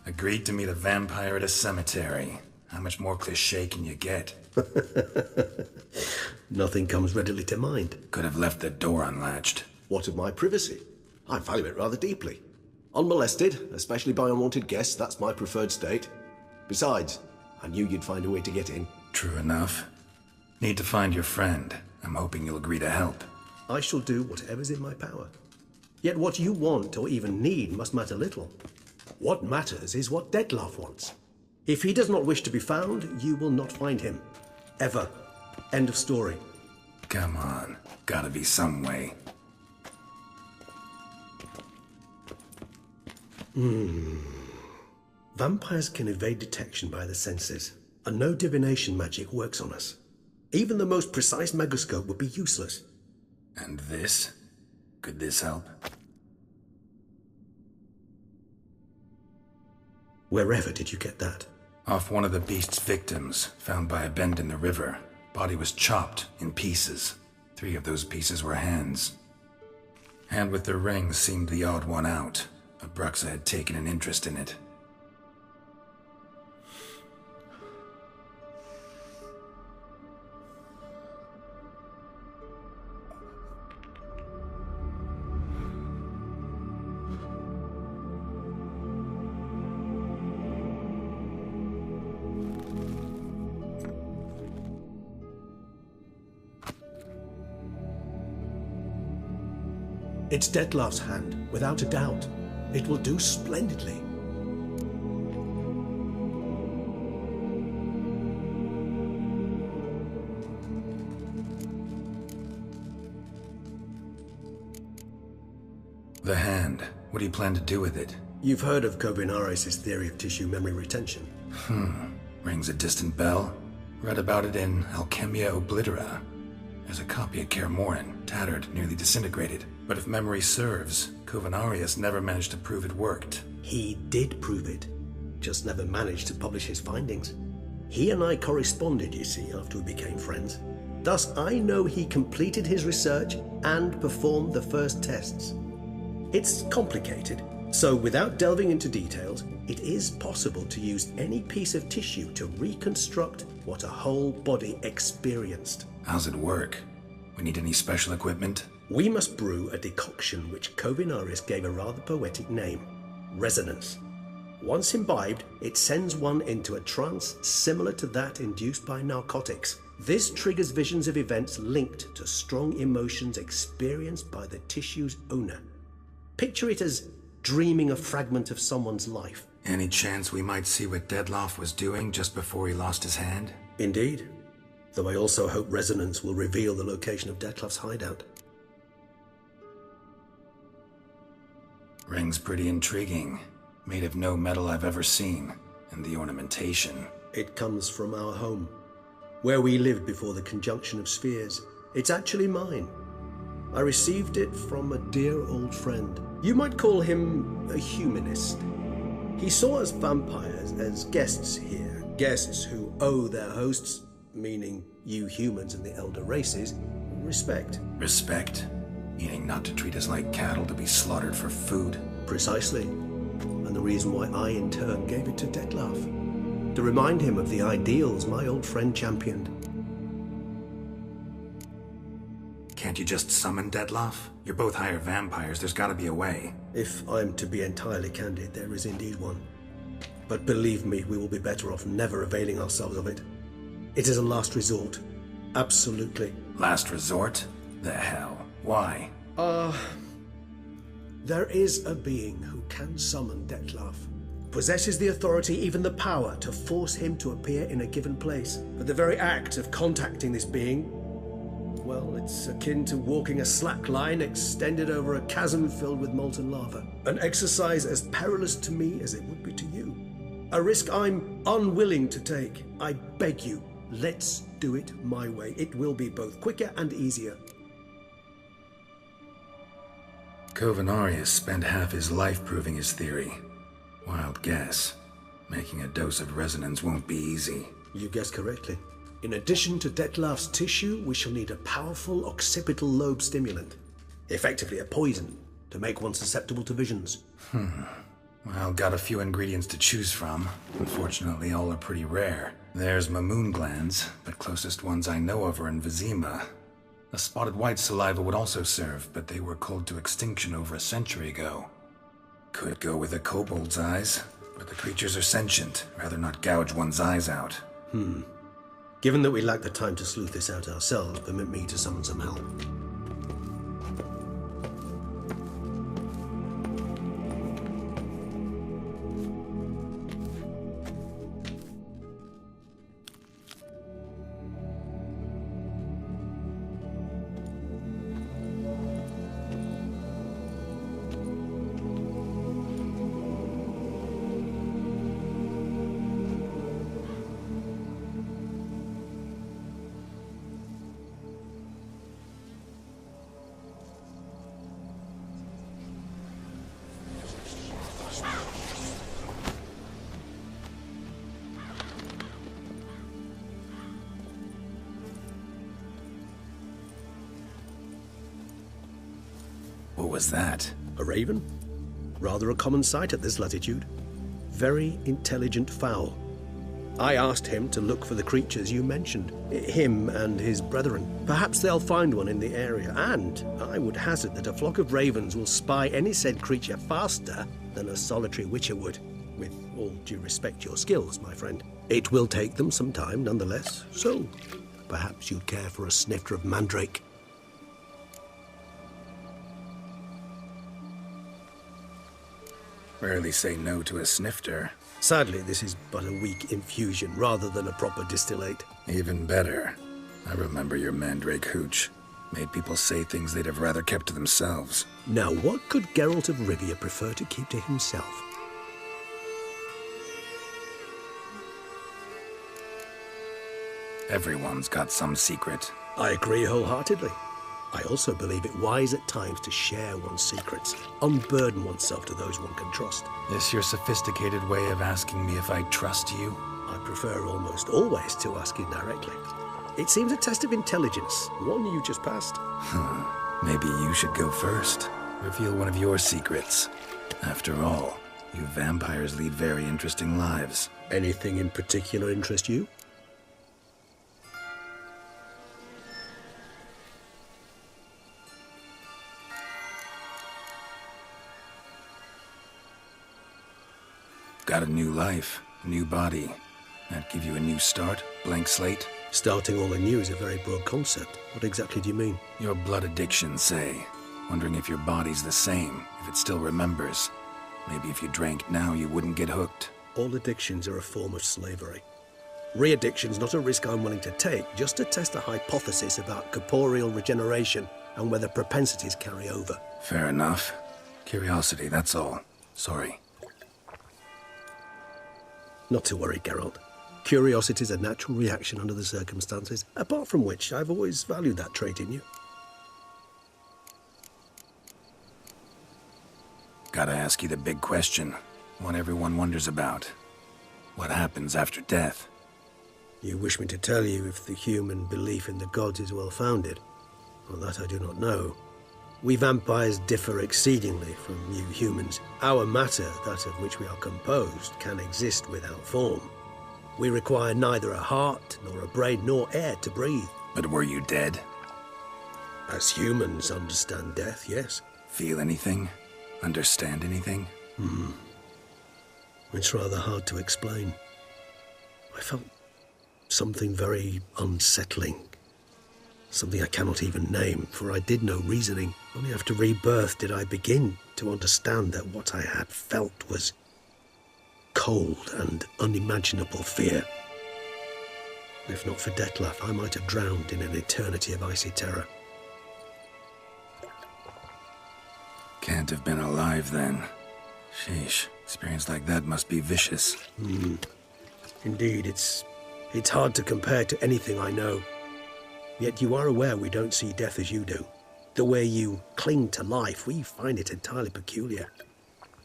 Agreed to meet a vampire at a cemetery. How much more cliché can you get? Nothing comes readily to mind. Could have left the door unlatched. What of my privacy? I value it rather deeply. Unmolested, especially by unwanted guests, that's my preferred state. Besides, I knew you'd find a way to get in. True enough. Need to find your friend. I'm hoping you'll agree to help. I shall do whatever's in my power. Yet what you want or even need must matter little. What matters is what Dettlaff wants. If he does not wish to be found, you will not find him. Ever. End of story. Come on. Gotta be some way. Vampires can evade detection by the senses, and no divination magic works on us. Even the most precise megascope would be useless. And this? Could this help? Wherever did you get that? Off one of the beast's victims, found by a bend in the river. Body was chopped in pieces. 3 of those pieces were hands. Hand with the ring seemed the odd one out. Abruxa had taken an interest in it. It's Dettlaff's hand, without a doubt. It will do splendidly. The hand. What do you plan to do with it? You've heard of Kovinaris' theory of tissue memory retention. Rings a distant bell. Read about it in Alchemia Oblitera. There's a copy at Kaer Morhen, tattered, nearly disintegrated. But if memory serves, Kovinaris never managed to prove it worked. He did prove it, just never managed to publish his findings. He and I corresponded, you see, after we became friends. Thus, I know he completed his research and performed the first tests. It's complicated, so without delving into details, it is possible to use any piece of tissue to reconstruct what a whole body experienced. How's it work? We need any special equipment? We must brew a decoction which Kovinaris gave a rather poetic name, resonance. Once imbibed, it sends one into a trance similar to that induced by narcotics. This triggers visions of events linked to strong emotions experienced by the tissue's owner. Picture it as dreaming a fragment of someone's life. Any chance we might see what Dettlaff was doing just before he lost his hand? Indeed. Though I also hope resonance will reveal the location of Dettlaff's hideout. Ring's pretty intriguing. Made of no metal I've ever seen. And the ornamentation. It comes from our home, where we lived before the conjunction of spheres. It's actually mine. I received it from a dear old friend. You might call him a humanist. He saw us vampires as guests here, guests who owe their hosts, meaning you humans and the elder races, respect. Respect? Meaning not to treat us like cattle to be slaughtered for food? Precisely. And the reason why I, in turn, gave it to Dettlaff. To remind him of the ideals my old friend championed. Can't you just summon Dettlaff? You're both higher vampires, there's gotta be a way. If I'm to be entirely candid, there is indeed one. But believe me, we will be better off never availing ourselves of it. It is a last resort. Absolutely. Last resort? The hell? Why? There is a being who can summon Dettlaff. Possesses the authority, even the power, to force him to appear in a given place. But the very act of contacting this being, well, it's akin to walking a slack line extended over a chasm filled with molten lava. An exercise as perilous to me as it would be to you. A risk I'm unwilling to take. I beg you, let's do it my way. It will be both quicker and easier. Kovinaris spent half his life proving his theory. Wild guess. Making a dose of resonance won't be easy. You guessed correctly. In addition to Dettlaff's tissue, we shall need a powerful occipital lobe stimulant. Effectively a poison, to make one susceptible to visions. Well, got a few ingredients to choose from. Unfortunately, all are pretty rare. There's Mamoon glands, but closest ones I know of are in Vizima. A spotted white saliva would also serve, but they were culled to extinction over a century ago. Could go with a kobold's eyes, but the creatures are sentient. Rather not gouge one's eyes out. Given that we lack the time to sleuth this out ourselves, permit me to summon some help. What was that? A raven? Rather a common sight at this latitude. Very intelligent fowl. I asked him to look for the creatures you mentioned. Him and his brethren. Perhaps they'll find one in the area, and I would hazard that a flock of ravens will spy any said creature faster than a solitary witcher would. With all due respect to your skills, my friend. It will take them some time, nonetheless, so perhaps you'd care for a snifter of mandrake. Rarely say no to a snifter. Sadly, this is but a weak infusion rather than a proper distillate. Even better. I remember your mandrake hooch. Made people say things they'd have rather kept to themselves. Now, what could Geralt of Rivia prefer to keep to himself? Everyone's got some secret. I agree wholeheartedly. I also believe it wise at times to share one's secrets, unburden oneself to those one can trust. This your sophisticated way of asking me if I trust you? I prefer almost always to ask you directly. It seems a test of intelligence, one you just passed. Maybe you should go first. Reveal one of your secrets. After all, you vampires lead very interesting lives. Anything in particular interest you? Got a new life, new body. That give you a new start? Blank slate? Starting all anew is a very broad concept. What exactly do you mean? Your blood addiction, say. Wondering if your body's the same, if it still remembers. Maybe if you drank now, you wouldn't get hooked. All addictions are a form of slavery. Re-addiction's not a risk I'm willing to take, just to test a hypothesis about corporeal regeneration and whether propensities carry over. Fair enough. Curiosity, that's all. Sorry. Not to worry, Geralt. Curiosity is a natural reaction under the circumstances, apart from which I've always valued that trait in you. Gotta ask you the big question. One everyone wonders about. What happens after death? You wish me to tell you if the human belief in the gods is well-founded? Well, that I do not know. We vampires differ exceedingly from you humans. Our matter, that of which we are composed, can exist without form. We require neither a heart, nor a brain, nor air to breathe. But were you dead? As humans understand death, yes. Feel anything? Understand anything? It's rather hard to explain. I felt something very unsettling. Something I cannot even name, for I did no reasoning. Only after rebirth did I begin to understand that what I had felt was cold and unimaginable fear. If not for Dettlaff, I might have drowned in an eternity of icy terror. Can't have been alive then. Sheesh, experience like that must be vicious. Indeed, it's hard to compare to anything I know. Yet you are aware we don't see death as you do. The way you cling to life, we find it entirely peculiar.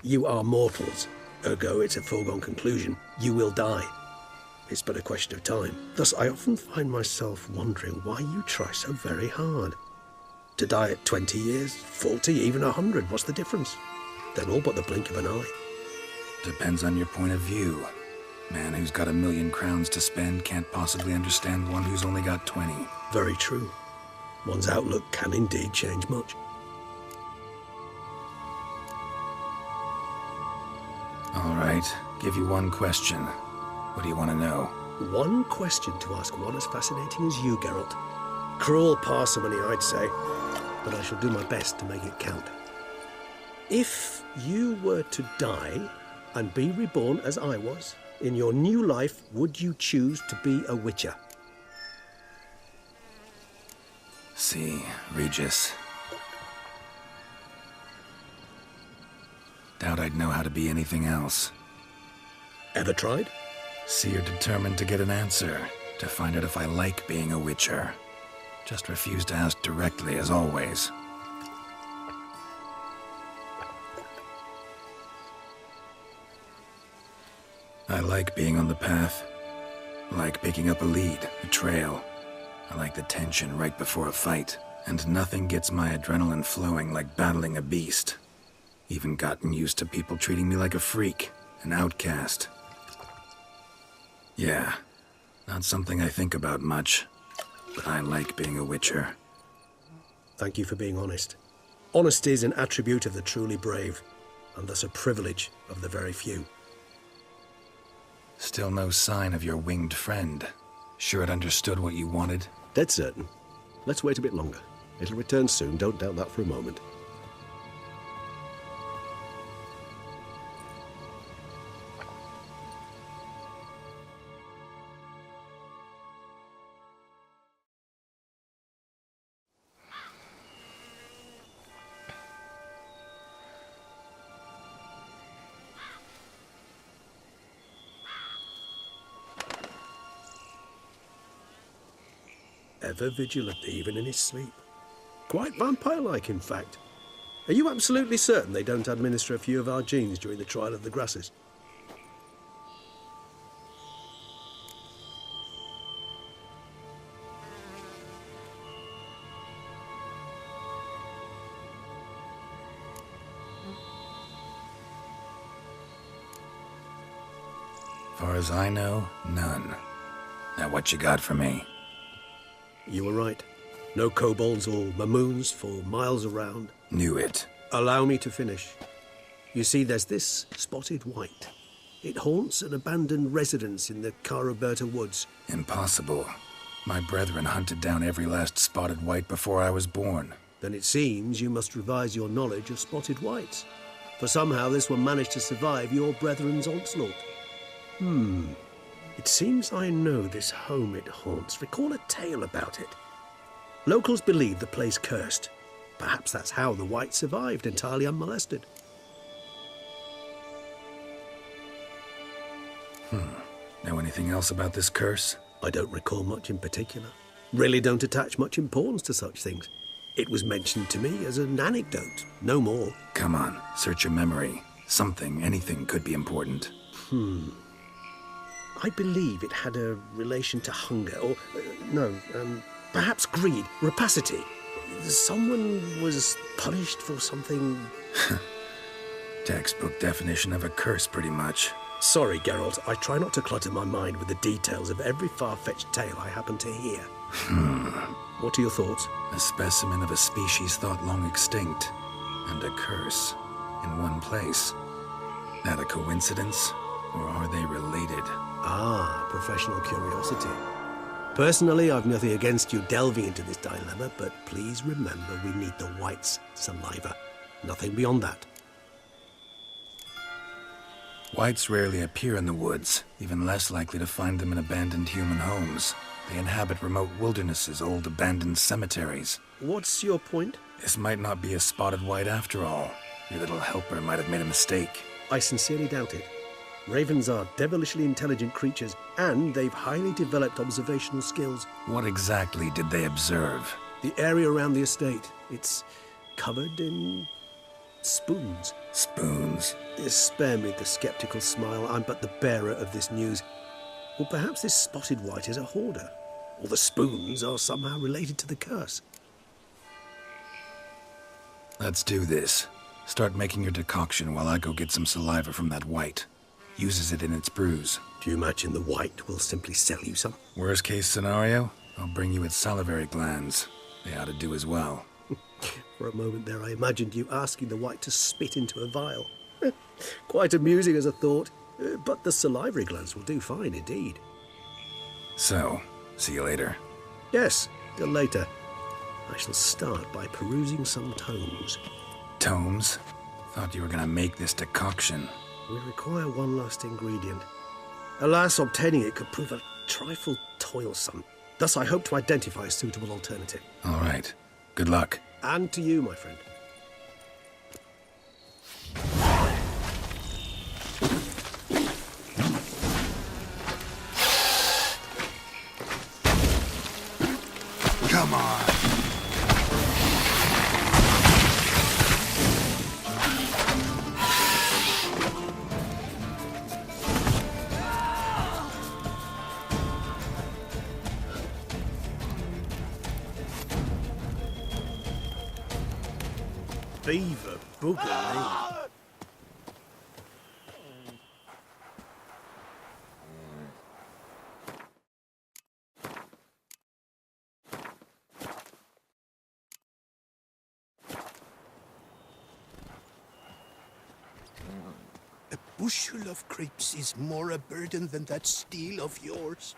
You are mortals, ergo it's a foregone conclusion. You will die. It's but a question of time. Thus, I often find myself wondering why you try so very hard. To die at 20 years, 40, even 100, what's the difference? Then all but the blink of an eye. Depends on your point of view. Man who's got 1,000,000 crowns to spend can't possibly understand one who's only got 20. Very true. One's outlook can indeed change much. All right, give you one question. What do you want to know? One question to ask one as fascinating as you, Geralt. Cruel parsimony, I'd say, but I shall do my best to make it count. If you were to die and be reborn as I was, in your new life, would you choose to be a Witcher? See, Regis. Doubt I'd know how to be anything else. Ever tried? See, you're determined to get an answer, to find out if I like being a Witcher. Just refuse to ask directly, as always. I like being on the path. I like picking up a lead, a trail. I like the tension right before a fight. And nothing gets my adrenaline flowing like battling a beast. Even gotten used to people treating me like a freak, an outcast. Yeah, not something I think about much, but I like being a Witcher. Thank you for being honest. Honesty is an attribute of the truly brave, and thus a privilege of the very few. Still no sign of your winged friend. Sure it understood what you wanted? Dead certain. Let's wait a bit longer. It'll return soon, don't doubt that for a moment. Ever vigilant, even in his sleep. Quite vampire-like, in fact. Are you absolutely certain they don't administer a few of our genes during the trial of the grasses? Far as I know, none. Now what you got for me? You were right. No kobolds or mamoons for miles around. Knew it. Allow me to finish. You see, there's this spotted white. It haunts an abandoned residence in the Caraberta woods. Impossible. My brethren hunted down every last spotted white before I was born. Then it seems you must revise your knowledge of spotted whites. For somehow this one managed to survive your brethren's onslaught. It seems I know this home it haunts. Recall a tale about it. Locals believe the place cursed. Perhaps that's how the white survived entirely unmolested. Know anything else about this curse? I don't recall much in particular. Really don't attach much importance to such things. It was mentioned to me as an anecdote, no more. Come on, search your memory. Something, anything could be important. I believe it had a relation to hunger, or, perhaps greed, rapacity. Someone was punished for something... Textbook definition of a curse, pretty much. Sorry, Geralt, I try not to clutter my mind with the details of every far-fetched tale I happen to hear. What are your thoughts? A specimen of a species thought long extinct, and a curse, in one place. That a coincidence, or are they related? Ah, professional curiosity. Personally, I've nothing against you delving into this dilemma, but please remember we need the white's saliva. Nothing beyond that. Whites rarely appear in the woods, even less likely to find them in abandoned human homes. They inhabit remote wildernesses, old abandoned cemeteries. What's your point? This might not be a spotted white after all. Your little helper might have made a mistake. I sincerely doubt it. Ravens are devilishly intelligent creatures, and they've highly developed observational skills. What exactly did they observe? The area around the estate, it's covered in spoons. Spoons? Spare me the skeptical smile. I'm but the bearer of this news. Or perhaps this spotted white is a hoarder. Or the spoons are somehow related to the curse. Let's do this. Start making your decoction while I go get some saliva from that white. uses it in its brews. Do you imagine the White will simply sell you some? Worst case scenario, I'll bring you its salivary glands. They ought to do as well. For a moment there, I imagined you asking the White to spit into a vial. Quite amusing as a thought, but the salivary glands will do fine indeed. So, see you later. Yes, till later. I shall start by perusing some tomes. Tomes? Thought you were gonna make this decoction. We require one last ingredient. Alas, obtaining it could prove a trifle toilsome. Thus, I hope to identify a suitable alternative. All right. Good luck. And to you, my friend. Come on. Beaver booger, eh? A bushel of grapes is more a burden than that steel of yours.